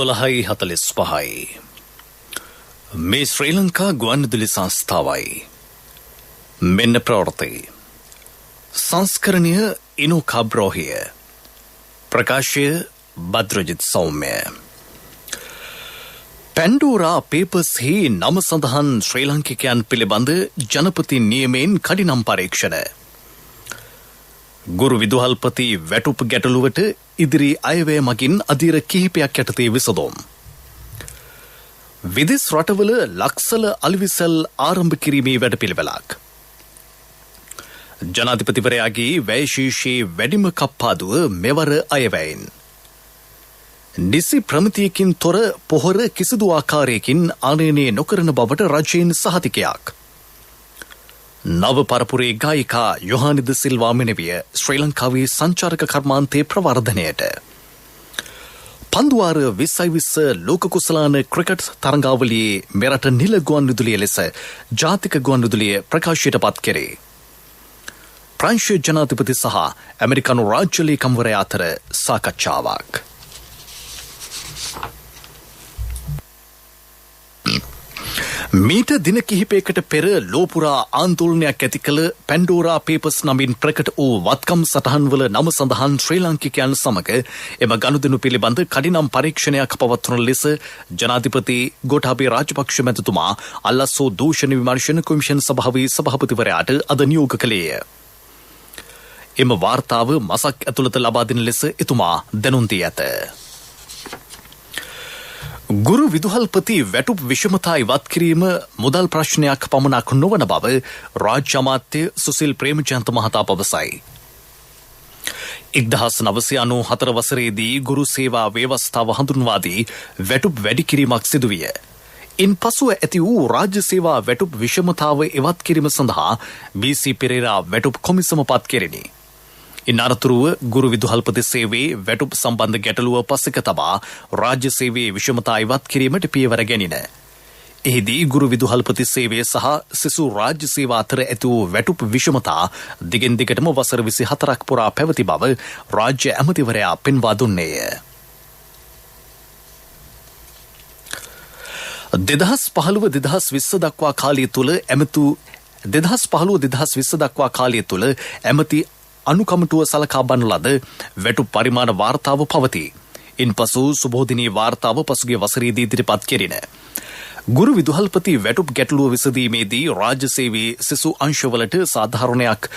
12:45 මේ ශ්‍රී ලංකා ගුවන්විදුලි සංස්ථාවයි. මෙන්න ප්‍රවෘත්ති. සංස්කරණීය ඉනු කබ්‍රෝහිය. ප්‍රකාශය බද්‍රජිත් සෞම්‍ය. පැන්ඩෝරා පේපර්ස්හි නම සඳහන් ශ්‍රී ලාංකිකයන් පිළිබඳ ජනපති නියමයෙන් කඩිනම් පරීක්ෂණ. ගුරු විදුහල්පති වැටුප් ගැටලුවට ඉදිරි අයවැය මගින් අධීර කිහිපයක් යටතේ විසඳුම්. විදෙස් රටවල ලක්සල අලවිසල් ආරම්භ කිරීමේ වැඩපිළිවෙලක්. ජනාධිපතිවරයාගේ වැය ශීර්ෂයේ වැඩිම කප්පාදුව මෙවර අයවැයෙන්. නිසි ප්‍රමිතියකින් තොර පොහොර කිසිදු ආකාරයකින් ආනයනය නොකරන බවට රජයෙන් සහතිකයක්. නව පරපුරේ ගායිකා යොහානිද සිල්වා මෙනවිය ශ්‍රී ලංකාවේ සංචාරක කර්මාන්තයේ ප්‍රවර්ධනයට. පන්දුවාර 2020 ලෝක කුසලාන ක්‍රිකට් තරඟාවලියේ මෙරට නිල ගුවන්විදුලිය ලෙස ජාතික ගුවන්විදුලිය ප්‍රකාශයට පත් කෙරේ. ප්‍රංශ ජනාධිපති සහ ඇමරිකනු රාජ්‍ය ලේකම්වරයා අතර සාකච්ඡාවක්. මීට දින කිහිපයකට පෙර ලෝපුරා ආන්දෝලනයක් ඇති කළ පැන්ඩෝරා පේපර්ස් නමින් ප්‍රකට වූ වත්කම් සටහන්වල නම සඳහන් ශ්‍රී ලාංකිකයන් සමග එම ගනුදෙනු පිළිබඳ කඩිනම් පරීක්ෂණයක් පවත්වන ලෙස ජනාධිපති ගෝඨාභය රාජපක්ෂ මැතිතුමා අල්ලස්සෝ දූෂණ විමර්ශන කොමිෂන් සභාවේ සභාපතිවරයාට අද නියෝග කළේය. එම වාර්තාව මසක් ඇතුළත ලබා දෙන ලෙස එතුමා දැනුම් දී ඇත. ගුරු විදුහල්පති වැටුප් විෂමතා ඉවත් කිරීම මුදල් ප්‍රශ්නයක් පමණක් නොවන බව රාජ්‍ය අමාත්‍ය සුසිල් ප්‍රේමචන්ද මහතා පවසයි. 1994 වසරේදී ගුරු සේවා ව්‍යවස්ථාව හඳුන්වා දී වැටුප් වැඩි කිරීමක් සිදු විය. ඉන් පසුව ඇති වූ රාජ්‍ය සේවා වැටුප් විෂමතාව ඉවත් කිරීම සඳහා බී.සී. පෙරේරා වැටුප් කොමිසම පත් කෙරිණි. ඉන් අනතුරුව ගුරු විදුහල්පති සේවයේ වැටුප් සම්බන්ධ ගැටලුව පසෙක තබා රාජ්‍ය සේවයේ විෂමතා ඉවත් කිරීමට පියවර ගැනින. එහිදී ගුරු විදුහල්පති සේවය සහ සිසු රාජ්‍ය සේවා අතර ඇති වූ වැටුප් විෂමතා දිගින් දිගටම වසර 24ක් පුරා පැවති බව රාජ්‍ය ඇමතිවරයා පෙන්වා දුන්නේය. 2015-2020 දක්වා කාලය තුළ 2015-2020 දක්වා කාලය තුළ ඇමති අනුකමටුව සලකා බලන ලද වැටුප් පරිමාණ වාර්තාව පවතී. ඉන්පසු සුබෝධිනී වාර්තාව පසුගිය වසරේදී ඉදිරිපත් කෙරිණ. ගුරු විදුහල්පති වැටුප් ගැටලුව විසඳීමේදී රාජ්‍ය සේවයේ සිසු අංශවලට සාධාරණයක්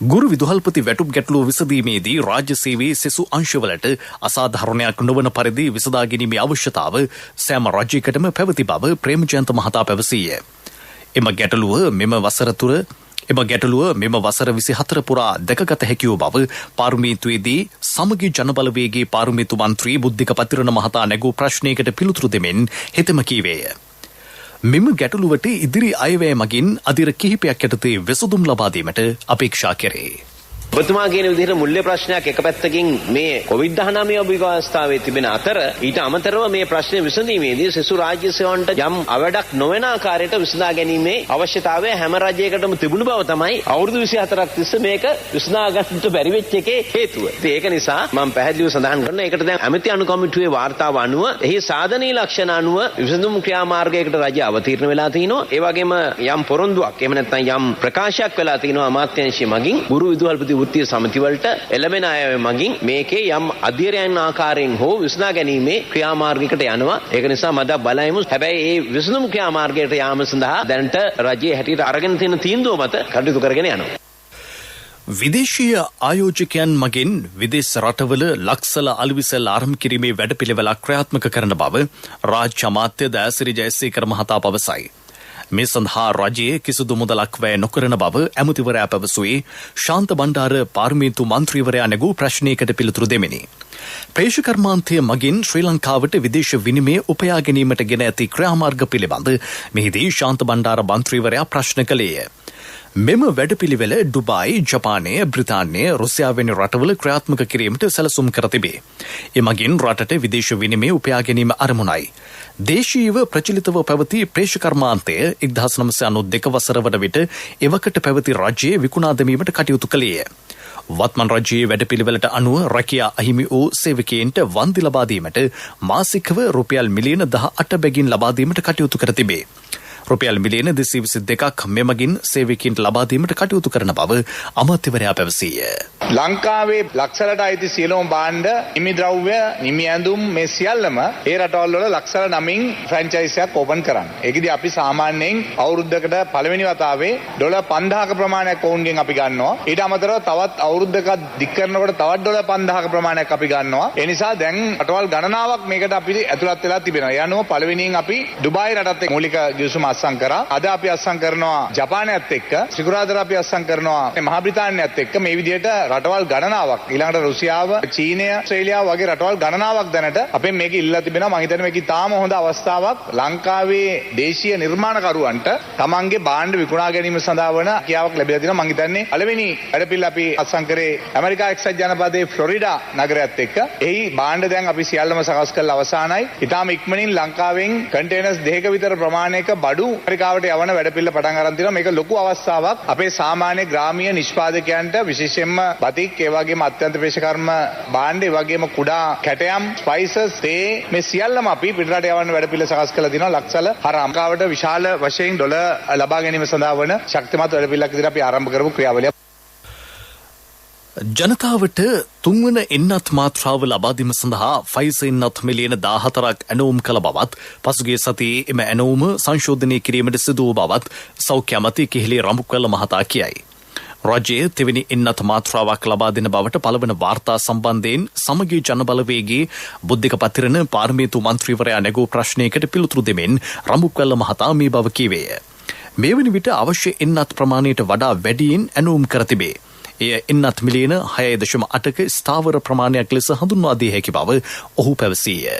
ගුරු විදුහල්පති වැටුප් ගැටලුව විසඳීමේදී රාජ්‍ය සේවයේ සිසු අංශවලට අසාධාරණයක් නොවන පරිදි විසඳා ගැනීමේ අවශ්‍යතාව සෑම රජයකටම පැවති බව ප්‍රේමචන්ද මහතා පැවසීය. එම ගැටලුව මෙම වසර 24 පුරා දැකගත හැකි වූ බව පාර්ලිමේන්තුවේදී සමගි ජනබලවේගයේ පාර්ලිමේන්තු මන්ත්‍රී බුද්ධික පතිරණ මහතා නැගූ ප්‍රශ්නයකට පිළිතුරු දෙමින් හෙතෙම කීවේය. මෙම ගැටලුවට ඉදිරි අයවැය මගින් අධිර කිහිපයක් යටතේ විසඳුම් ලබා දීමට අපේක්ෂා කෙරේ. ඔබතුමා කියන විදිහට මුල්‍ය ප්‍රශ්නයක් එක පැත්තකින් මේ කොවිඩ්-19 අභිවස්ථාවේ තිබෙන අතර ඊට අමතරව මේ ප්‍රශ්නේ විසඳීමේදී සෙසු රාජ්‍ය සේවන්ට යම් අවඩක් නොවන ආකාරයට විසඳා ගැනීමේ අවශ්‍යතාවය හැම රජයකටම තිබුණු බව තමයි අවුරුදු 24ක් තිස්සේ මේක විසඳා ගන්නට බැරි වෙච්ච එකේ හේතුව. ඒක නිසා මම පැහැදිලිව සඳහන් කරනවා ඒකට දැන් ඇමති අනුකමිටුවේ වාර්තාව අනුව එහි සාධනීය ලක්ෂණ අනුව විසඳුම් ක්‍රියාමාර්ගයකට රජය අවතීර්ණ වෙලා තිනවා. ඒ වගේම යම් පොරොන්දුවක් එහෙම නැත්නම් යම් ප්‍රකාශයක් වෙලා තිනවා අමාත්‍යාංශය මගින් ගුරු විදුහල්පති වෘත්තීය සමිති වලට එළඹෙන අය මගින් මේකේ යම් අධීරයන් ආකාරයෙන් හෝ විසඳා ගැනීමේ ක්‍රියාමාර්ගයකට යනවා. ඒක නිසා මම බලයිමු. හැබැයි මේ විසඳුම් ක්‍රියාමාර්ගයට යාම සඳහා දැනට රජයේ හැටියට අරගෙන තියෙන තීන්දුව මත කටයුතු කරගෙන යනවා. විදේශීය ආයෝජකයන් මගින් විදේශ රටවල ලක්සල අලවිසල් ආරම්භ කිරීමේ වැඩපිළිවෙලක් ක්‍රියාත්මක කරන බව රාජ්‍ය අමාත්‍ය දයාසිරි ජයසේකර මහතා පවසයි. මේ සඳහා රජයේ කිසිදු මුදලක් වැය නොකරන බව ඇමතිවරයා පැවසුවේ ශාන්ත බණ්ඩාර පාර්ලිමේන්තු මන්ත්‍රීවරයා නැගූ ප්‍රශ්නයකට පිළිතුරු දෙමිනි. ප්‍රේෂකර්මාන්තය මගින් ශ්‍රී ලංකාවට විදේශ විනිමය උපයා ගැනීමට ගෙන ඇති ක්‍රියාමාර්ග පිළිබඳ මෙහිදී ශාන්ත බණ්ඩාර මන්ත්‍රීවරයා ප්‍රශ්න කළේය. මෙම වැඩපිළිවෙල ඩුබායි, ජපානය, බ්‍රිතාන්‍ය, රුසියාව වැනි රටවල ක්‍රියාත්මක කිරීමට සැලසුම් කර තිබේ. එමගින් රටට විදේශ විනිමය උපයා ගැනීම අරමුණයි. දේශීයව ප්‍රචලිතව පැවති ප්‍රේෂකර්මාන්තය 1992 වසර වන විට එවකට පැවති රජයේ විකුණා දැමීමට කටයුතු කළේය. වත්මන් රජයේ වැඩපිළිවෙලට අනුව රැකියා අහිමි වූ සේවකයන්ට වන්දි ලබා දීමට මාසිකව රුපියල් මිලියන 18 බැගින් ලබා දීමට කටයුතු කර තිබේ. රුපියල් මිලියන 222ක් මෙමගින් සේවකයන්ට ලබා දීමට කටයුතු කරන බව අමාත්‍යවරයා පැවසීය. ලංකාවේ ලක්ෂලට අයිති සියලුම භාණ්ඩ, නිමි ද්‍රව්‍ය, නිමි ඇඳුම් මේ සියල්ලම ඒ රටවල් වල ලක්ෂල 9න් ෆ්‍රැන්චයිස් එකක් ඕපන් කරන්න. ඒකෙදි අපි සාමාන්‍යයෙන් අවුරුද්දකට පළවෙනි වතාවේ ඩොලර් 5000ක ප්‍රමාණයක් ඔවුන්ගෙන් අපි ගන්නවා. ඊට අමතරව තවත් අවුරුද්දක දික් කරනකොට තවත් ඩොලර් 5000ක ප්‍රමාණයක් අපි ගන්නවා. ඒ නිසා දැන් රටවල් ගණනාවක් මේකට අපි ඇතුළත් වෙලා තිබෙනවා. ඒ අනුව පළවෙනියෙන් අපි ඩුබායි රටත් එක්ක මූලික ගිවිසුම අත්සන් කරා. අද අපි අත්සන් කරනවා ජපානයත් එක්ක. සිකුරාදා අපි අත්සන් කරනවා මහා බ්‍රිතාන්‍යයත් එක්ක. මේ විදිහට රටවල් ගණනාවක් ඊළඟට රුසියාව, චීනය, ඕස්ට්‍රේලියාව වගේ රටවල් ගණනාවක් දැනට අපෙන් මේක ඉල්ලලා තිබෙනවා. මම හිතන්නේ මේක තාම හොඳ අවස්ථාවක් ලංකාවේ දේශීය නිර්මාණකරුවන්ට තමන්ගේ භාණ්ඩ විකුණා ගැනීම සඳහා වන කියාවක් ලැබිලා තිනවා. මම හිතන්නේ පළවෙනි වැඩපිළිවෙල අපි අත්සන් කරේ ඇමරිකා එක්සත් ජනපදයේ ෆ්ලොරිඩා නගරයත් එක්ක. එහි භාණ්ඩ දැන් අපි සියල්ලම සකස් කරලා අවසానයි. ඊටාම ඉක්මනින් ලංකාවෙන් කන්ටේනර්ස් 2ක විතර ප්‍රමාණයක බඩු ඇමරිකාවට යවන වැඩපිළිවෙල පටන් ගන්න තියෙනවා. මේක ලොකු අවස්ථාවක් අපේ සාමාන්‍ය ග්‍රාමීය නිෂ්පාදකයන්ට විශේෂයෙන්ම බතික්, ඒ වගේම අත්‍යන්ත පේශකර්ම භාණ්ඩ, ඒ වගේම කුඩා කැටයම්, ස්පයිසස්, තේ මේ සියල්ලම අපි පිටරට යවන වැඩපිළිවෙල සකස් කරලා තියෙනවා. ලක්ෂල හරහාමකාවට විශාල වශයෙන් ඩොලර් ලබා ගැනීම සඳහා වන ශක්තිමත් වැඩපිළිවෙලක් විදිහට අපි ආරම්භ කරපු ක්‍රියාවලිය. ජනතාවට තුන්වන එන්නත් මාත්‍රාව ලබා දීම සඳහා ෆයිසර් එන්නත් මිලියන 14ක් ඇනවුම් කළ බවත් පසුගිය සතියේ එම ඇනවුම සංශෝධනය කිරීමට සිදු වූ බවත් සෞඛ්‍ය අමාත්‍ය කිහිලි රඹුක්වැල්ල මහතා කියයි. රජයේ තෙවැනි එන්නත් මාත්‍රාවක් ලබා දෙන බවට පළවන වාර්තා සම්බන්ධයෙන් සමගී ජනබලවේගයේ බුද්ධික පතිරණ පාර්ලිමේන්තු මන්ත්‍රීවරයා නැගූ ප්‍රශ්නයකට පිළිතුරු දෙමින් රඹුක්වැල්ල මහතා මේ බව කීවේය. මේ වන විට අවශ්‍ය එන්නත් ප්‍රමාණයට වඩා වැඩියෙන් ඇනවුම් කර තිබේ. එය එන්නත් මිලියන 6.8ක ස්ථාවර ප්‍රමාණයක් ලෙස හඳුන්වා දී හැකි බව ඔහු පැවසීය.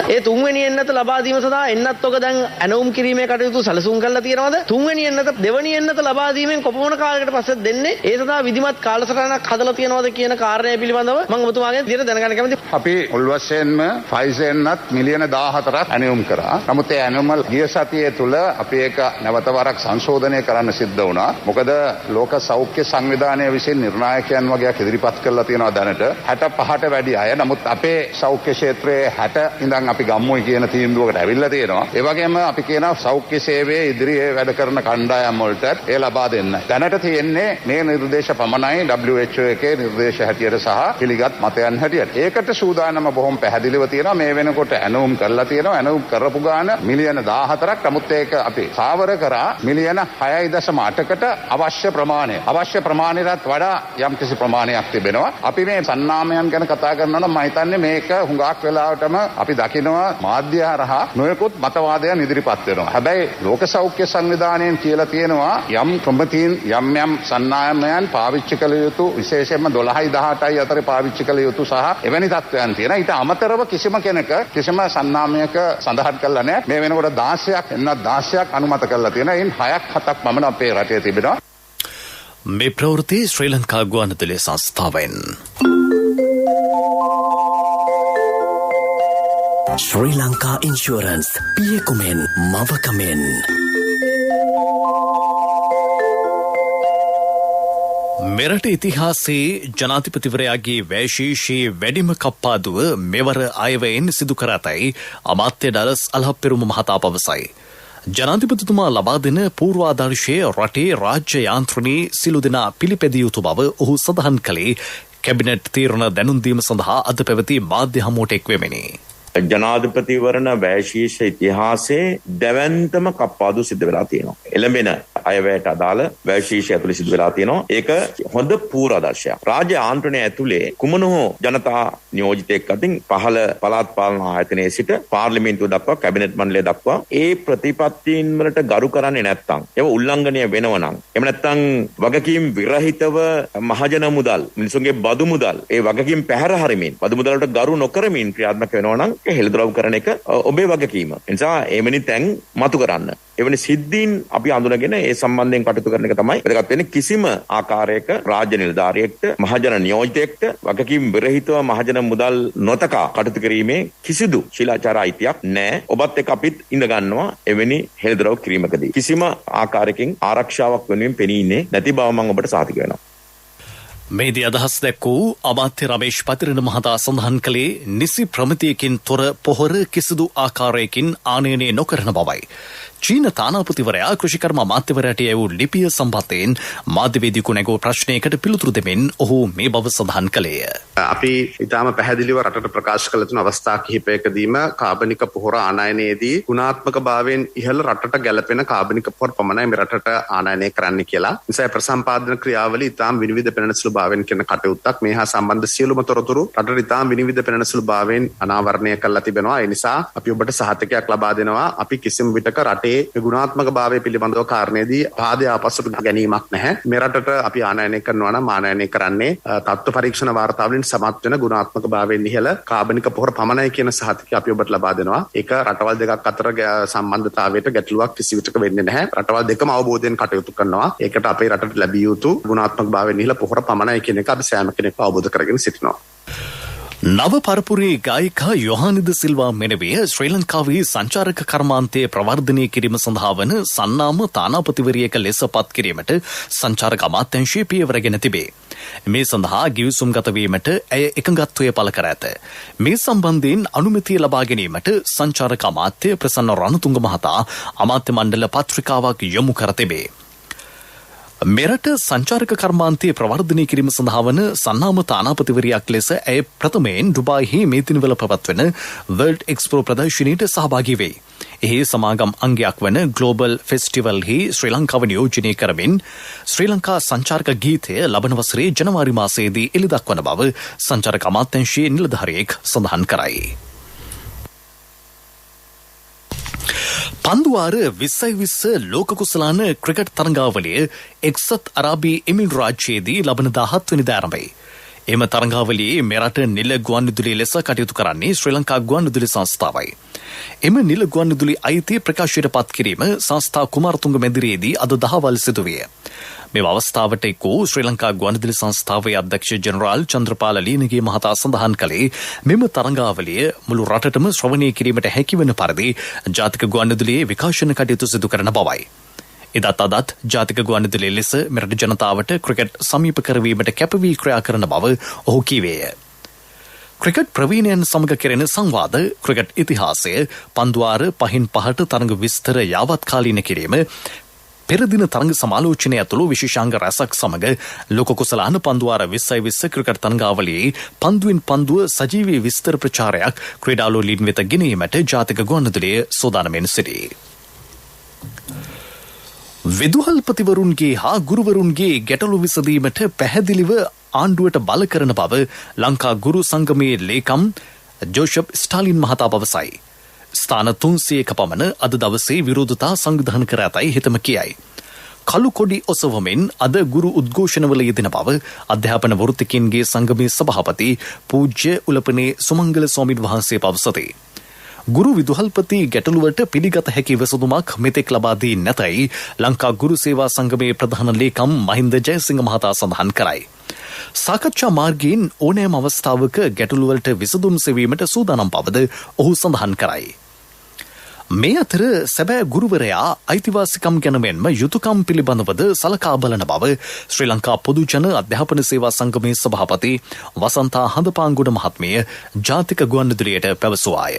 ඒ තුන්වෙනි එන්නත ලබා දීම සඳහා එන්නත් ඔක දැන් ඇනවුම් කිරීමේ කටයුතු සැලසුම් කරලා තියෙනවද? තුන්වෙනි එන්නත දෙවෙනි එන්නත ලබා දීමෙන් කොපමණ කාලයකට පස්සෙ දෙන්නේ? ඒ සඳහා විධිමත් කාලසටහනක් හදලා තියෙනවද කියන කාරණය පිළිබඳව මම ඔබතුමාගෙන් විදිහට දැනගන්න කැමතියි. අපි මුල් වශයෙන්ම ෆයිසර් එන්නත් මිලියන 14ක් ඇනවුම් කරා. නමුත් ඒ ඇනවුම ගිය සතියේ තුල අපි ඒක නැවත වරක් සංශෝධනය කරන්න සිද්ධ වුණා. මොකද ලෝක සෞඛ්‍ය සංවිධානය විසින් නිර්ණායකයන් වගේක් ඉදිරිපත් කරලා තියෙනවා දැනට 65ට වැඩි අය. නමුත් අපේ සෞඛ්‍ය ක්ෂේත්‍රයේ 60 ඉඳන් අපි ගම්මුයි කියන තීන්දුවකට ඇවිල්ලා තියෙනවා. ඒ වගේම අපි කියනවා සෞඛ්‍ය සේවයේ ඉදිරියේ වැඩ කරන කණ්ඩායම් වලට ඒ ලබා දෙන්න. දැනට තියෙන්නේ මේ නිර්දේශ පමණයි WHO එකේ නිර්දේශ හැටියට සහ පිළිගත් මතයන් හැටියට. ඒකට සූදානම බොහොම පැහැදිලිව තියෙනවා. මේ වෙනකොට ඇනවුම් කරලා තියෙනවා. ඇනවුම් කරපු ගාන මිලියන 14ක්. නමුත් ඒක අපි සාවර කරා මිලියන 6.8කට අවශ්‍ය ප්‍රමාණය. අවශ්‍ය ප්‍රමාණයටත් වඩා යම්කිසි ප්‍රමාණයක් තිබෙනවා. අපි මේ සන්නාමයන් ගැන කතා කරනවා නම් මම හිතන්නේ මේක හුඟක් වෙලාවටම අපි දකිනවා මාධ්‍ය හරහා නොයෙකුත් මතවාදයන් ඉදිරිපත් වෙනවා. හැබැයි ලෝක සෞඛ්‍ය සංවිධානයෙන් කියලා තියෙනවා යම් ප්‍රමතීන් යම් සන්නාමයන් පාවිච්චි කළ යුතු විශේෂයෙන්ම 12යි 18යි අතර පාවිච්චි කළ යුතු සහ එවැනි තත්ත්වයන් තියෙනවා. ඊට අමතරව කිසිම කෙනෙක් කිසිම සන්නාමයක සඳහන් කරලා නැහැ. මේ වෙනකොට 16ක් එන්නත් 16ක් අනුමත කරලා තියෙනවා. එයින් 6ක් 7ක් පමණ අපේ රටේ තිබෙනවා. මේ ප්‍රවෘත්ති ශ්‍රී ලංකා ගුවන්විදුලි සංස්ථාවෙන් Sri Lanka Insurance පියකුමෙන් මවකමෙන් මෙරට ඉතිහාසයේ ජනාධිපතිවරයාගේ වැශීෂී වැඩිම කප්පාදුව මෙවර අයවයෙන් සිදු කර ඇතැයි අමාත්‍ය ඩලස් අල්හප්පෙරුම මහතා පවසයි. ජනාධිපතිතුමා ලබා දෙන පූර්වාදර්ශය රටේ රාජ්‍ය යාන්ත්‍රණයේ සිළු දෙනා පිළිපැදිය යුතු බව ඔහු සඳහන් කළේ කැබිනට් තීරණ දැනුම් දීම සඳහා අද පැවති මාධ්‍ය හමුවට එක්වෙමිනි. ජනාධිපතිවරණ වැශීෂ ඉතිහාසයේ දැවැන්තම කප්පාදු සිද්ධ වෙලා තියෙනවා. එළඹෙන අයවැයට අදාළ වැශීෂය ඇතුළේ සිද්ධ වෙලා තියෙනවා. ඒක හොඳ පූර්වාදර්ශයක්. රාජ්‍ය ආන්ත්‍රණය ඇතුළේ කුමන හෝ ජනතා නියෝජිතයෙක් අතින් පහළ පළාත් පාලන ආයතනයේ සිට පාර්ලිමේන්තුව දක්වා කැබිනට් මණ්ඩලය දක්වා ඒ ප්‍රතිපත්තීන් වලට ගරු කරන්නේ නැත්නම් ඒව උල්ලංඝනය වෙනවා නම් එහෙම නැත්නම් වගකීම් විරහිතව මහජන මුදල් මිනිසුන්ගේ බදු මුදල් ඒ වගකීම් පැහැර හරිමින් බදු මුදල් වලට ගරු නොකරමින් ක්‍රියාත්මක වෙනවා නම් හෙළිදරව් කරන එක ඔබේ වගකීම. ඒ නිසා එවැනි තැන් මතු කරන්න. එවැනි සිද්ධීන් අපි අඳුනගෙන ඒ සම්බන්ධයෙන් කටයුතු කරන එක තමයි වැදගත් වෙන්නේ. කිසිම ආකාරයක රාජ්‍ය නිලධාරියෙක්ට මහජන නියෝජිතයෙක්ට වගකීම් විරහිතව මහජන මුදල් නොතකා කටයුතු කිරීමේ කිසිදු ශිලාචාර අයිතියක් නැහැ. ඔබත් එක්ක අපිත් ඉඳ ගන්නවා එවැනි හෙළිදරව් කිරීමකදී. කිසිම ආකාරයකින් ආරක්ෂාවක් වෙනුවෙන් පෙනී ඉන්නේ නැති බව මම ඔබට සාතික වෙනවා. මේදී අදහස් දැක්වූ අමාත්‍ය රමේෂ් පතිරණ මහතා සඳහන් කළේ නිසි ප්‍රමිතියකින් තොර පොහොර කිසිදු ආකාරයකින් ආනයනය නොකරන බවයි. චීන තානාපතිවරයා කෘෂිකර්ම අමාත්‍යවරයාට යැවූ ලිපිය සම්බන්ධයෙන් මාධ්‍යවේදියෙකු නැගූ ප්‍රශ්නයකට පිළිතුරු දෙමින් ඔහු මේ බව සඳහන් කළේය. අපි ඉතාම පැහැදිලිව රටට ප්‍රකාශ කළ තුන අවස්ථා කිහිපයකදීම කාබනික පොහොර ආනයනයේදී ගුණාත්මක භාවයෙන් ඉහළ රටට ගැලපෙන කාබනික පොහොර පමණයි මේ රටට ආනයනය කරන්න කියලා. නිසා ප්‍රසම්පාදන ක්‍රියාවලිය ඉතාම විනිවිද පෙනෙන සුළු භාවයෙන් කරන කටයුත්තක්. මේ හා සම්බන්ධ සියලුම තොරතුරු රටට ඉතාම විනිවිද පෙනෙන සුළු භාවයෙන් අනාවරණය කරලා තිබෙනවා. ඒ නිසා අපි ඔබට සහතිකයක් ලබා දෙනවා. අපි කිසිම විටක රටේ ගුණාත්මක භාවය පිළිබඳව කාරණේදී පාදයේ ආපස්සට ගැනීමක් නැහැ. මේ රටට අපි ආනයනය කරනවා නම් ආනයනය කරන්නේ තත්ත්ව පරීක්ෂණ වාර්තාවලින් සමත් වෙන ගුණාත්මක භාවයෙන් ඉහළ කාබනික පොහොර පමණයි කියන සහතිකය අපි ඔබට ලබා දෙනවා. ඒක රටවල් දෙකක් අතර සම්බන්ධතාවයට ගැටලුවක් කිසි විටක වෙන්නේ නැහැ. රටවල් දෙකම අවබෝධයෙන් කටයුතු කරනවා. ඒකට අපේ රටට ලැබිය යුතු ගුණාත්මක භාවයෙන් ඉහළ පොහොර පමණයි කියන එක අපි සෑම කෙනෙක්ම අවබෝධ කරගෙන සිටිනවා. නව පරපුරේ ගායිකා යොහානිද සිල්වා මෙනවිය ශ්‍රී ලංකාවේ සංචාරක කර්මාන්තයේ ප්‍රවර්ධනය කිරීම සඳහා වන සන්නාම තානාපතිවරියක ලෙස පත් කිරීමට සංචාරක අමාත්‍යාංශය පියවරගෙන තිබේ. මේ සඳහා ගිවිසුම්ගත වීමට ඇය එකඟත්වය පළ කර ඇත. මේ සම්බන්ධයෙන් අනුමැතිය ලබා ගැනීමට සංචාරක අමාත්‍ය ප්‍රසන්න රණතුංග මහතා අමාත්‍ය මණ්ඩල පත්‍රිකාවක් යොමු කර තිබේ. මෙරට සංචාරක කර්මාන්තයේ ප්‍රවර්ධනය කිරීම සඳහා වන සන්නාම තානාපතිවරියක් ලෙස ඇය ප්‍රථමයෙන් ඩුබායිහි මේ දිනවල පැවැත්වෙන වර්ල්ඩ් එක්ස්පෝ ප්‍රදර්ශනයට සහභාගී වෙයි. එහි සමාගම් අංගයක් වන ග්ලෝබල් ෆෙස්ටිවල්හි ශ්‍රී ලංකාව නියෝජනය කරමින් ශ්‍රී ලංකා සංචාරක ගීතය ලබන වසරේ ජනවාරි මාසයේදී එළිදක්වන බව සංචාරක අමාත්‍යාංශයේ නිලධාරියෙක් සඳහන් කරයි. පන්දුවාර 2020 ලෝක කුසලාන ක්‍රිකට් තරඟාවලිය එක්සත් අරාබි එමිරාජ්‍යයේදී ලබන 17 වෙනිදා ආරම්භයි. එම තරඟාවලියේ මෙරට නිල ගුවන්විදුලි ලෙස කටයුතු කරන්නේ ශ්‍රී ලංකා ගුවන්විදුලි සංස්ථාවයි. එම නිල ගුවන්විදුලි අයිතිය ප්‍රකාශයට පත් කිරීම සංස්ථා කුමාරතුංග මැදිරියේදී අද දහවල් සිදුවිය. මේ අවස්ථාවට එක් වූ ශ්‍රී ලංකා ගුවන්විදුලි සංස්ථාවේ අධ්‍යක්ෂ ජෙනරාල් චන්ද්‍රපාල ලීනගේ මහතා සඳහන් කළේ මෙම තරඟාවලිය මුළු රටටම ශ්‍රවණය කිරීමට හැකිවන පරිදි ජාතික ගුවන්විදුලියේ විකාශන කටයුතු සිදු කරන බවයි. එදත් අදත් ජාතික ගුවන්විදුලිය ලෙස මෙරට ජනතාවට ක්‍රිකට් සමීප කරවීමට කැපවී ක්‍රියා කරන බව ඔහු කීවේය. ක්‍රිකට් ප්‍රවීණයන් සමග කෙරෙන සංවාද, ක්‍රිකට් ඉතිහාසය, පන්දුවාර 5-5ට තරඟ විස්තර යාවත් කාලීන කිරීම, පෙරදින තරඟ සමාලෝචනය ඇතුළු විශේෂාංග රැසක් සමග ලෝක කුසලාන පන්දුවාර 2020 ක්‍රිකට් තරඟාවලියේ පන්දුවෙන් පන්දුව සජීවී විස්තර ප්‍රචාරයක් ක්‍රීඩාලෝලීන් වෙත ගෙනීමට ජාතික ගුවන්විදුලිය සූදානම්ෙන් සිටී. විදුහල්පතිවරුන්ගේ හා ගුරුවරුන්ගේ ගැටලු විසඳීමට පැහැදිලිව ආණ්ඩුවට බල කරන බව ලංකා ගුරු සංගමයේ ලේකම් ජෝෂප් ස්ටාලින් මහතා පවසයි. ස්ථාන 300ක පමණ අද දවසේ විරෝධතා සංවිධාන කර ඇතැයි හිතම කියයි. කළු කොඩි ඔසවමින් අද ගුරු උද්ඝෝෂණවල යෙදෙන බව අධ්‍යාපන වෘත්තිකයන්ගේ සංගමේ සභාපති පූජ්‍ය උලපනේ සුමංගල ස්වාමීන් වහන්සේ පවසති. ගුරු විදුහල්පති ගැටලුවට පිළිගත හැකි විසඳුමක් මෙතෙක් ලබා දී නැතයි ලංකා ගුරු සේවා සංගමේ ප්‍රධාන ලේකම් මහින්ද ජයසිංහ මහතා සඳහන් කරයි. සාකච්ඡා මාර්ගයෙන් ඕනෑම අවස්ථාවක ගැටලුවලට විසඳුම් සෙවීමට සූදානම් බවද ඔහු සඳහන් කරයි. මේ අතර සැබෑ ගුරුවරයා අයිතිවාසිකම් ගැන මෙන්ම යුතුයකම් පිළිබඳවද සලකා බලන බව ශ්‍රී ලංකා පොදු ජන අධ්‍යාපන සේවා සංගමේ සභාපති වසන්තා හඳපාංගුඩ මහත්මිය ජාතික ගුවන්විදුලියට පැවසුවාය.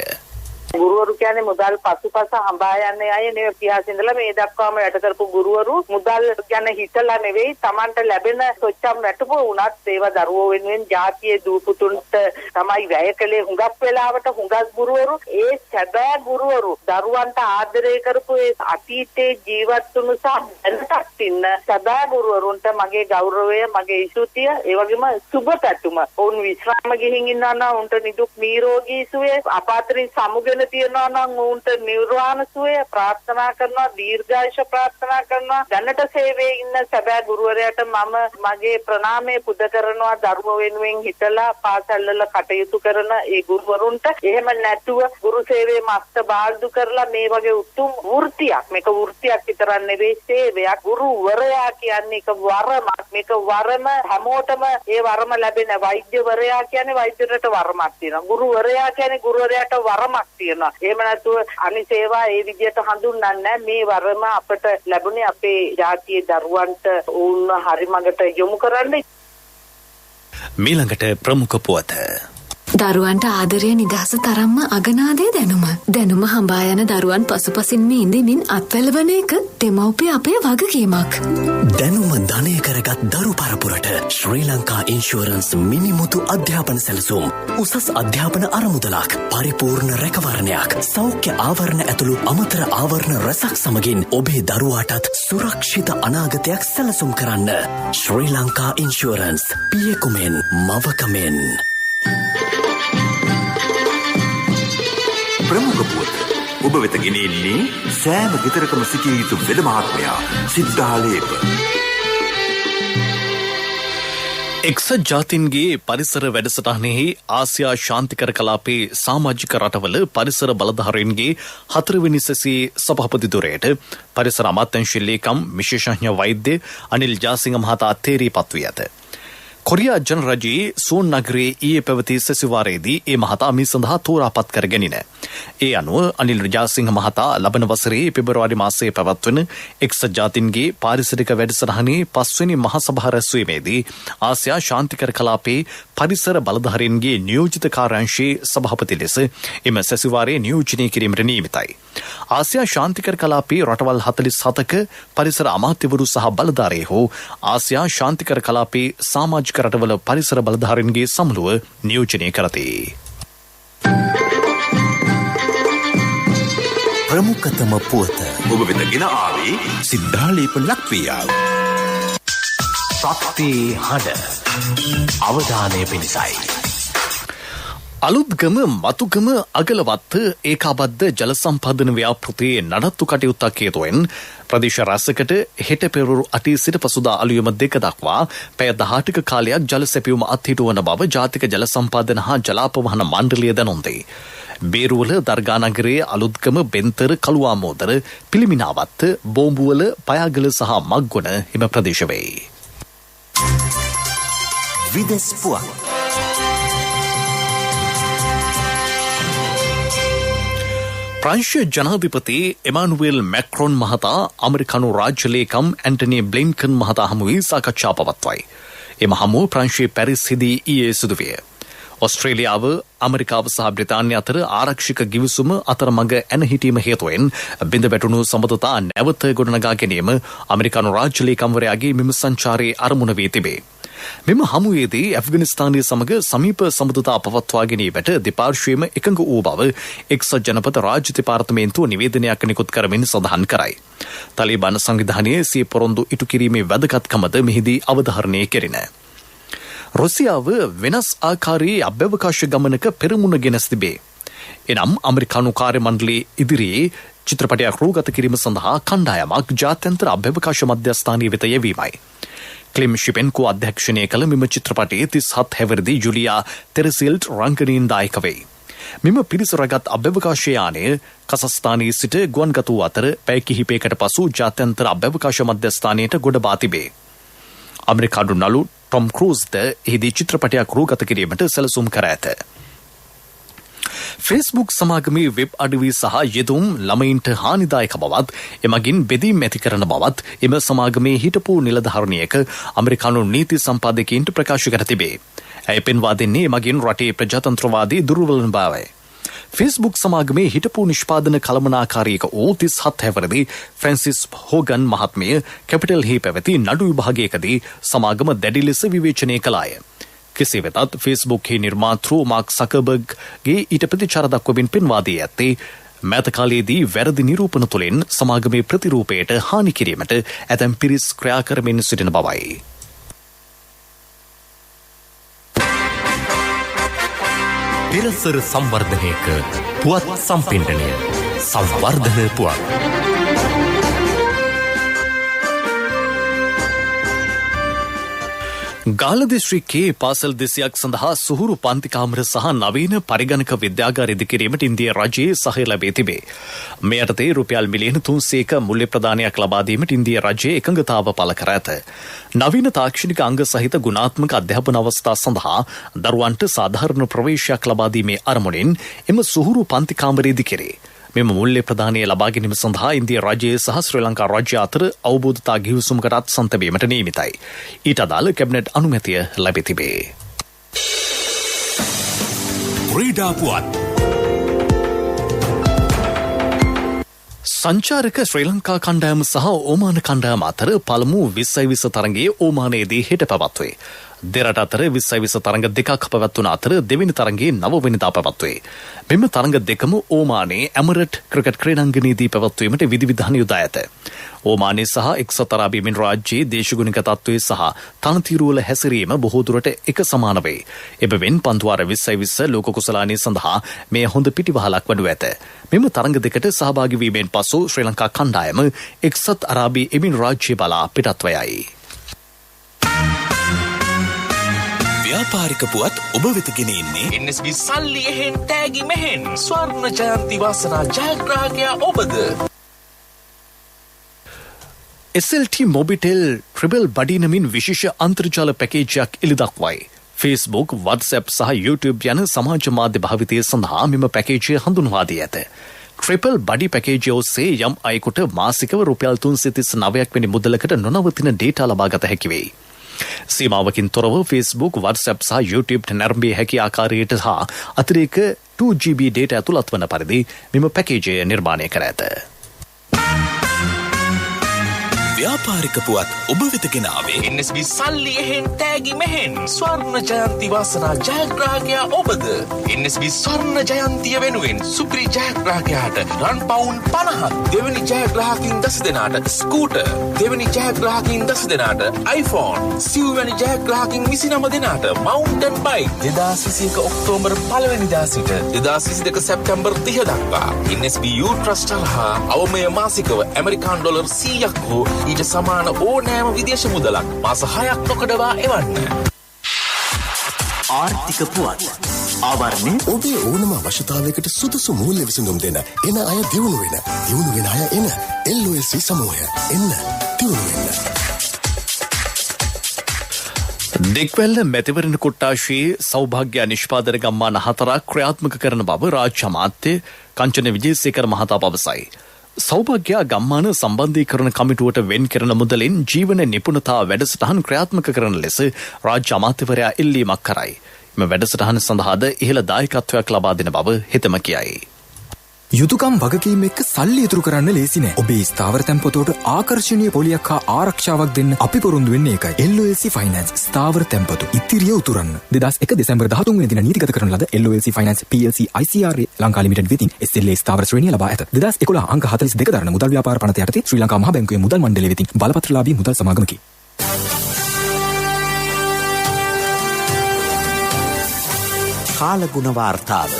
ගුරුවරු කියන්නේ මුදල් පසුපස හඹා යන්නේ අය නෙවෙයි. ඉතිහාසෙ ඉඳලා මේ දක්වාම යට කරපු ගුරුවරු මුදල් ගැන හිතලා නෙවෙයි Tamanට ලැබෙන සොච්චම් වැටුප වුණත් ඒවා දරුවෝ වෙනුවෙන් ජාතියේ දූපුතුන්ට තමයි වැය කළේ. හුඟක් වෙලාවට හුඟක් ගුරුවරු ඒ සැබෑ ගුරුවරු දරුවන්ට ආදරය කරපු ඒ අතීතයේ ජීවත් වුණු සහ දැනටත් ඉන්න සැබෑ ගුරුවරුන්ට මගේ ගෞරවය, මගේ ස්තුතිය, ඒ වගේම සුබ පැතුම. ඔවුන් විශ්‍රාම ගිහින් ඉන්නවා නම් උන්ට නිදුක් නිරෝගී සුවය, අපාතරින් සමුගෙන තියනවා නම් උන්ට නිර්වාණ සුවය ප්‍රාර්ථනා කරනවා, දීර්ඝායුෂ ප්‍රාර්ථනා කරනවා. දැනට සේවයේ ඉන්න සැබෑ ගුරුවරයාට මම මගේ ප්‍රණාමය පුද කරනවා. දරුවෝ වෙනුවෙන් හිතලා පාසල්වල කටයුතු කරන ඒ ගුරුවරුන්ට. එහෙම නැතුව ගුරු සේවයේ මස්ත බාල්දු කරලා මේ වගේ උතුම් වෘත්තියක්, මේක වෘත්තියක් විතරක් නෙවෙයි සේවයක්. ගුරුවරයා කියන්නේ ඒක වරමක්. මේක වරම හැමෝටම ඒ වරම ලැබෙන. වෛද්‍යවරයා කියන්නේ වෛද්‍යරට වරමක් තියෙනවා. ගුරුවරයා කියන්නේ ගුරුවරයාට වරමක් තියෙනවා. එහෙම නැතුව අනිසේවා ඒ විදිහට හඳුන්වන්නේ නැහැ. මේ වරම අපට ලැබුණේ අපේ ජාතියේ දරුවන්ට උන් හරි මඟට යොමු කරන්න. මීළඟට ප්‍රමුඛ පුවත. දරුවන්ට ආදරය නිදහස තරම්ම අගනාදේ දැනුම. දැනුම හඹා යන දරුවන් පසුපසින්ම ඉඳමින් අත්වැළවන එක දෙමව්පිය අපේ වගකීමක්. දැනුම ධනය කරගත් දරු පරපුරට ශ්‍රී ලංකා ඉන්ෂුරන්ස් මිනිමුතු අධ්‍යාපන සැලසුම්. උසස් අධ්‍යාපන අරමුදලක්, පරිපූර්ණ රැකවරණයක්, සෞඛ්‍ය ආවරණ ඇතුළු අමතර ආවරණ රැසක් සමගින් ඔබේ දරුවාටත් සුරක්ෂිත අනාගතයක් සැලසුම් කරන්න. ශ්‍රී ලංකා ඉන්ෂුරන්ස්, පියෙකුමෙන් මවකමෙන්. ප්‍රමුඛ පුවත ඔබ වෙත ගෙනෙන්නේ සෑම ගෙදරකම සිටිය යුතු වෙද මහත්මයා සිද්ධාලේප. එක්සත් ජාතීන්ගේ පරිසර වැඩසටහනෙහි ආසියා ශාන්තිකර කලාපේ සමාජික රටවල පරිසර බලධාරීන්ගේ 4 වෙනි සැසියේ සභාපති ධුරයට පරිසර අමාත්‍යාංශ ලේකම් විශේෂඥ වෛද්‍ය අනිල් ජාසිංහ මහතා තේරීපත් වී ඇත. කොරියා ජනරජයේ සෝන් නගරයේ ඊයේ පැවති සැසිවාරයේදී ඒ මහතා මේ සඳහා තෝරාපත් කර ගැනින. ඒ අනුව අනිල් ජාසිංහ මහතා ලබන වසරේ පෙබරවාරි මාසයේ පැවැත්වෙන එක්සත් ජාතීන්ගේ පාරිසරික වැඩසටහනේ 5 වෙනි මහා සභා රැස්වීමේදී ආසියා ශාන්තිකර කලාපේ පරිසර බලධාරීන්ගේ නියෝජිත කාර්යාංශයේ සභාපති ලෙස එම සැසිවාරයේ නියෝජනය කිරීමට නියමිතයි. ආසියා ශාන්තිකර කලාපේ රටවල් 47ක පරිසර අමාත්‍යවරු සහ බලධාරීහු ආසියා ශාන්තිකර කලාපේ සමාජික රටවල පරිසර බලධාරීන්ගේ සමුළුව නියෝජනය කරති. ප්‍රමුඛතම පුවත ඔබ වෙත ගෙන ආවේ සිද්ධාලේප ලක්වියාව. ශක්ති හඬ අවධානය පිණිසයි. අලුත්ගම මතුගම අගලවත්ත ඒකාබද්ධ ජල සම්පාදන ව්‍යාපෘතියේ නඩත්තු කටයුත්තක් හේතුවෙන් ප්‍රදේශ රැසකට හෙට පෙරවරු 8 සිට පසුදා අලුයම 2 දක්වා පැය 18ක කාලයක් ජල සැපයුම අත්හිටුවන බව ජාතික ජල සම්පාදන හා ජලාපවහන මණ්ඩලය දැනුම් දෙයි. බේරුවල දර්ගානගරයේ අලුත්ගම බෙන්තර කළුවාමෝදර පිළිමිනාවත්ත බෝම්බුවල පයාගල සහ මග්ගොන හිම ප්‍රදේශ වේ. විදෙස් පුවත් ප්‍රංශ ජනාධිපති එමානුවෙල් මැක්‍රොන් මහතා අමරිකානු රාජ්‍ය ලේකම් ඇන්ටනි බ්ලින්කන් මහතා හමුවේ සාකච්ඡා පවත්වයි. එම හමුව ප්‍රංශයේ පැරිස්හිදී ඊයේ සිදුවිය. ඔස්ට්‍රේලියාව, අමරිකාව සහ බ්‍රිතාන්‍ය අතර ආරක්ෂක ගිවිසුම අතරමඟ ඇන හිටීම හේතුවෙන් බිඳ වැටුණු සබඳතා නැවත ගොඩනගා ගැනීම අමරිකානු රාජ්‍ය ලේකම්වරයාගේ මෙම සංචාරයේ අරමුණ වී තිබේ. මෙම හමුවේදී ඇෆ්ගනිස්තානය සමග සමීප සබඳතා පවත්වා ගැනීමට දෙපාර්ශ්වයම එකඟ වූ බව එක්සත් ජනපද රාජ්‍ය දෙපාර්තමේන්තුව නිවේදනයක් නිකුත් කරමින් සඳහන් කරයි. තලිබාන සංවිධානයේ සිය පොරොන්දු ඉටු කිරීමේ වැදගත්කමද මෙහිදී අවධාරණය කෙරින. රුසියාව වෙනස් ආකාරයේ අභ්‍යවකාශ ගමනක පෙරමුණ ගෙනස් තිබේ. එනම් අමරිකානු කාර්ය මණ්ඩලයේ ඉදිරියේ චිත්‍රපටයක් රූගත කිරීම සඳහා කණ්ඩායමක් ජාත්‍යන්තර අභ්‍යවකාශ මධ්‍යස්ථානයේ වෙත යැවීමයි. ක්ලිම් ශිපෙන්කෝ අධ්‍යක්ෂණය කළ මෙම චිත්‍රපටයේ 37 හැවිරිදි ජුලියා තෙරසිල්ට් රංගනයෙන් දායක වේ. මෙම පිරිස රැගත් අභ්‍යවකාශ යානය කසස්ථානයේ සිට ගුවන්ගත වූ අතර පැය කිහිපයකට පසු ජාත්‍යන්තර අභ්‍යවකාශ මධ්‍යස්ථානයට ගොඩ බා තිබේ. අමරිකානු නළු ටොම් ක්‍රූස්ද එහිදී චිත්‍රපටයක් රූගත කිරීමට සැලසුම් කර ඇත. ෆේස්බුක් සමාගමේ වෙබ් අඩවි සහ යෙදුම් ළමයින්ට හානිදායක බවත් එමගින් බෙදීම් ඇති කරන බවත් එම සමාගමේ හිටපු නිලධාරණයක අමරිකානු නීති සම්පාදකයින්ට ප්‍රකාශ කර තිබේ. ඇය පෙන්වා දෙන්නේ එමගින් රටේ ප්‍රජාතන්ත්‍රවාදී දුර්වලන බවයි. ෆේස්බුක් සමාගමේ හිටපු නිෂ්පාදන කළමනාකාරියක වූ 37 හැවිරිදි ෆ්‍රැන්සිස් හෝගන් මහත්මිය කැපිටල්හි පැවති නඩු විභාගයකදී සමාගම දැඩි ලෙස විවේචනය කළාය. කෙසේ වෙතත් ෆේස්බුක්හි නිර්මාතෘ මාර්ක් සකර්බර්ග්ගේ ඊට ප්‍රතිචාර දක්වමින් පෙන්වා දී ඇත්තේ මෑත කාලයේදී වැරදි නිරූපණ තුළින් සමාගමේ ප්‍රතිරූපයට හානි කිරීමට ඇතැම් පිරිස් ක්‍රියා කරමින් සිටින බවයි. පෙරසර සංවර්ධනයක පුවත් සම්පින්ඩනය සංවර්ධන පුවත්. ගාල්ල දිස්ත්‍රික්කයේ පාසල් 200ක් සඳහා සුහුරු පන්ති කාමර සහ නවීන පරිගණක විද්‍යාගාර ඉදිකිරීමට ඉන්දිය රජයේ සහය ලැබී තිබේ. මේ යටතේ රුපියල් මිලියන 300ක මුල්‍ය ප්‍රදානයක් ලබා දීමට ඉන්දිය රජයේ එකඟතාව පළ කර ඇත. නවීන තාක්ෂණික අංග සහිත ගුණාත්මක අධ්‍යාපන අවස්ථා සඳහා දරුවන්ට සාධාරණ ප්‍රවේශයක් ලබා දීමේ අරමුණින් එම සුහුරු පන්ති කාමර ඉදිකිරේ. මෙම මුල්‍ය ප්‍රදානය ලබා ගැනීම සඳහා ඉන්දිය රජයේ සහ ශ්‍රී ලංකා රජය අතර අවබෝධතා ගිවිසුමකට අත්සන්ත වීමට නියමිතයි. ඊට අදාළ කැබිනට් අනුමැතිය ලැබී තිබේ. ක්‍රීඩා පුවත්. සංචාරක ශ්‍රී ලංකා කණ්ඩායම සහ ඕමාන කණ්ඩායම අතර පළමු 2020 තරගයේ ඕමානයේදී හෙට පැවැත්වේ. දෙරට අතර 2020 තරග දෙකක් පැවැත්වුණ අතර දෙවෙනි තරගයේ 9 වෙනිදා පැවැත්වේ. මෙම තරග දෙකම ඕමානයේ ඇමරට් ක්‍රිකට් ක්‍රීඩාංගණයේදී පැවැත්වීමට විධිවිධාන යොදා ඇත. ඕමානයේ සහ එක්සත් අරාබි එමිරාත්‍යයේ දේශගුණික තත්ත්වයේ සහ තනතිරුවල හැසිරීම බොහෝ දුරට එක සමාන වේ. එබැවින් පන්දුවාර 2020 ලෝක කුසලානය සඳහා මේ හොඳ පිටිවහලක් වනු ඇත. මෙම තරග දෙකට සහභාගී වීමෙන් පසු ශ්‍රී ලංකා කණ්ඩායම එක්සත් අරාබි එමිරාත්‍යය බලා පිටත්ව යයි. ව්‍යාපාරික පුවත් ඔබ වෙත ගෙන එන්නේ NSB සල්ලි එහෙන් තෑගි මෙහෙන් ස්වර්ණ ජයන්ති වාසනා ජයග්‍රාහකයා ඔබද. SLT මොබිටෙල් ට්‍රිබල් බඩි නමින් විශේෂ අන්තර්ජාල පැකේජයක් එළිදක්වයි. Facebook, WhatsApp සහ YouTube යන සමාජ මාධ්‍ය භාවිතය සඳහා මෙම පැකේජය හඳුන්වා දී ඇත. ට්‍රිපල් බඩි පැකේජය ඔස්සේ යම් අයෙකුට මාසිකව රුපියල් 339ක් වැනි මුදලකට නොනවතින ඩේටා ලබා ගත හැකි වෙයි. සීමාවකින් තොරව Facebook, WhatsApp සහ YouTube නැරඹිය හැකි ආකාරයට සහ අතිරේක 2GB ඩේටා ඇතුළත් වන පරිදි මෙම පැකේජය නිර්මාණය කර ඇත. ව්‍යාපාරික පුවත් ඔබ වෙත ගෙනාවේ NSB සල්ලි එහෙන් තෑගි මෙහෙන් ස්වර්ණ ජයන්ති වාසනා ජයග්‍රාහකයා ඔබද. NSB ස්වර්ණ ජයන්තිය වෙනුවෙන් සුපිරි ජයග්‍රාහකයාට රන් පවුන් 50ක්, දෙවැනි ජයග්‍රාහකින් 10 දෙනාට ස්කූටර්, දෙවැනි ජයග්‍රාහකින් 10 දෙනාට iPhone, සිව්වැනි ජයග්‍රාහකින් 29 දෙනාට mountain bike 2021 ඔක්තෝබර් 1 වෙනිදා සිට 2022 සැප්තැම්බර් 30 දක්වා NSB Youth Trust හා අවමය මාසිකව ඇමරිකානු ඩොලර් 100ක් හෝ ඊට සමාන ඕනෑම විදේශ මුදලක් මාස 6ක් නොකඩවා එවන්න. ආර්ථික පුවත් ආවරණය ඔබේ ඕනම අවශ්‍යතාවයකට සුදුසු මූල්‍ය විසඳුම් දෙන එන අය දියුණු වෙන අය එන LOLC සමූහය එන්න දියුණු වෙන්න. දෙක්වැල්ල මැතිවරණ කොට්ටාශයේ සෞභාග්‍ය නිෂ්පාදන ගම්මාන 4ක් ක්‍රියාත්මක කරන බව රාජ්‍ය අමාත්‍ය කංචන විජේසේකර මහතා පවසයි. සෞභාග්‍ය ගම්මාන සම්බන්ධීකරණ කමිටුවට වෙන් කරන මුදලින් ජීවන නිපුණතා වැඩසටහන් ක්‍රියාත්මක කරන ලෙස රාජ්‍ය අමාත්‍යවරයා ඉල්ලීමක් කරයි. මෙම වැඩසටහන සඳහාද ඉහළ දායකත්වයක් ලබා දෙන බව හෙතම කියයි. යුතුකම් වගකීම් එක්ක සල්ලි ඉතුරු කරන්න ලේසි නෑ. ඔබේ ස්ථාවර තැන්පතට ආකර්ෂණීය පොලියක් හා ආරක්ෂාවක් දෙන්න අපි පොරොන්දු වෙන්නේ ඒකයි. LOLC Finance ස්ථාවර තැන්පතු ඉතිරිය උතුරන්න. 2001 දෙසැම්බර් 13 වෙනි දින නීතිගත කරන ලද LOLC Finance PLC ICRA Lanka limited වෙතින් SLA ස්ථාවර ශ්‍රේණිය ලබා ඇත. 2011 අංක 42 දරන මුදල් ව්‍යාපාර පනත යටතේ ශ්‍රී ලංකා මහ බැංකුවේ මුදල් මණ්ඩලය වෙතින් බලපත්‍රලාභී මුදල් සමාගමකි. කාලගුණ වාර්තාව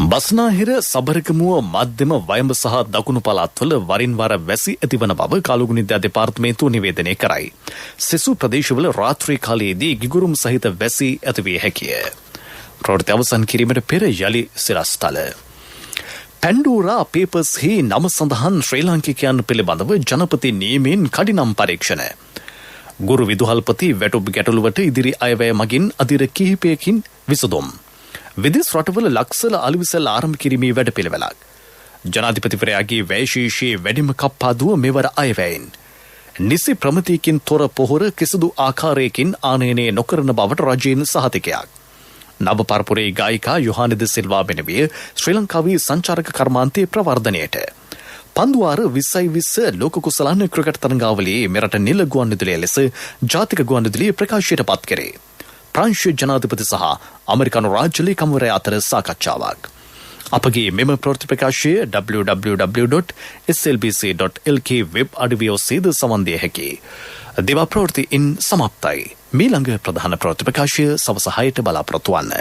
බස්නාහිර සබරගමුව මධ්‍යම වයඹ සහ දකුණු පළාත්වල වරින් වර වැසි ඇතිවන බව කාලුගුණිද්දා දෙපාර්තමේන්තුව නිවේදනය කරයි. සෙසු ප්‍රදේශවල රාත්‍රී කාලයේදී ගිගුරුම් සහිත වැසි ඇතිවිය හැකිය. ප්‍රවෘත්ති අවසන් කිරීමට පෙර යලි සිරස්තල. පැන්ඩෝරා පේපර්ස්හි නම සඳහන් ශ්‍රී ලාංකිකයන් පිළිබඳව ජනපති නියමයෙන් කඩිනම් පරීක්ෂණ. ගුරු විදුහල්පති වැටුප් ගැටලුවට ඉදිරි අයවැය මගින් අදිර කිහිපයකින් විසඳුම්. විදේශ රටවල ලක්සල අලුවිසල් ආරම්භ කිරීමේ වැඩපිළිවෙලක්. ජනාධිපතිවරයාගේ වැයශීෂයේ වැඩිම කප්පාදුව මෙවර අයවැයෙන්. නිසි ප්‍රමිතියකින් තොර පොහොර කිසිදු ආකාරයකින් ආනයනය නොකරන බවට රජයෙන් සහතිකයක්. නව පරපුරේ ගායිකා යොහානිද සිල්වා මෙනවිය ශ්‍රී ලංකාවේ සංචාරක කර්මාන්තයේ ප්‍රවර්ධනයට. පන්දුවාර 2020 ලෝක කුසලාන ක්‍රිකට් තරඟාවලියේ මෙරට නිල ගුවන්විදුලිය ලෙස ජාතික ගුවන්විදුලිය ප්‍රකාශයට පත් කරේ. ප්‍රංශ ජනාධිපති සහ අමරිකානු රාජ්‍ය ලේකම්වරයා අතර සාකච්ඡාවක්. අපගේ මෙම ප්‍රවෘත්ති ප්‍රකාශය www.slbc.lk වෙබ් අඩවිය ඔස්සේද සවන් දිය හැකියි. දේවා ප්‍රවෘත්ති ඉන් සමාප්තයි. මීළඟ ප්‍රධාන ප්‍රවෘත්ති ප්‍රකාශය සවස 6ට බලාපොරොත්තු වන්න.